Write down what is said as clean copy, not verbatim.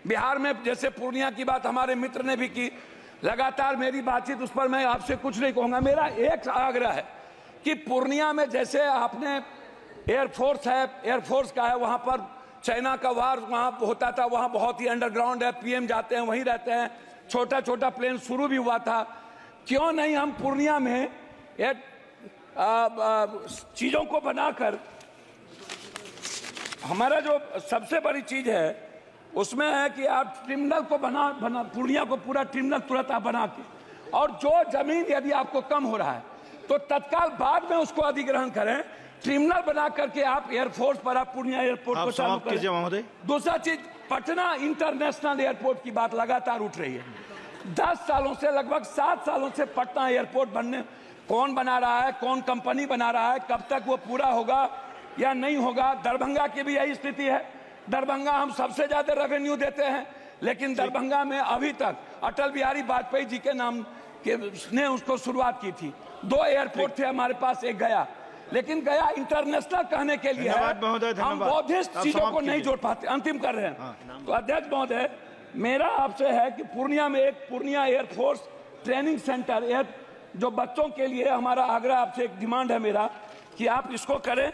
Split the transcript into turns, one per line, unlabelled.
बिहार में जैसे पूर्णिया की बात हमारे मित्र ने भी की, लगातार मेरी बातचीत उस पर, मैं आपसे कुछ नहीं कहूँगा। मेरा एक आग्रह है कि पूर्णिया में जैसे आपने एयरफोर्स है, एयरफोर्स का है, वहाँ पर चाइना का वार वहाँ होता था, वहाँ बहुत ही अंडरग्राउंड है, पीएम जाते हैं वहीं रहते हैं, छोटा छोटा प्लेन शुरू भी हुआ था। क्यों नहीं हम पूर्णिया में चीज़ों को बनाकर, हमारा जो सबसे बड़ी चीज़ है उसमें है कि आप टर्मिनल को बना पूर्णिया को पूरा टर्मिनल तुरंत आप बना के, और जो जमीन यदि आपको कम हो रहा है तो तत्काल बाद में उसको अधिग्रहण करें, टर्मिनल बना करके आप एयरफोर्स पर आप पूर्णिया एयरपोर्ट को चालू करें। दूसरा चीज, पटना इंटरनेशनल एयरपोर्ट की बात लगातार उठ रही है। 10 सालों से, लगभग 7 सालों से पटना एयरपोर्ट बनने, कौन बना रहा है, कौन कंपनी बना रहा है, कब तक वो पूरा होगा या नहीं होगा। दरभंगा की भी यही स्थिति है। दरभंगा हम सबसे ज्यादा रेवेन्यू देते हैं, लेकिन दरभंगा में अभी तक अटल बिहारी वाजपेयी जी के नाम के ने उसको शुरुआत की थी। 2 एयरपोर्ट थे हमारे पास, एक गया, लेकिन गया इंटरनेशनल कहने के लिए हम बौद्धिस्ट चीजों को नहीं जोड़ पाते। अंतिम कर रहे हैं। तो अध्यक्ष महोदय, मेरा आपसे है कि पूर्णिया में एक पूर्णिया एयरफोर्स ट्रेनिंग सेंटर, जो बच्चों के लिए, हमारा आग्रह आपसे, एक डिमांड है मेरा कि आप इसको करें।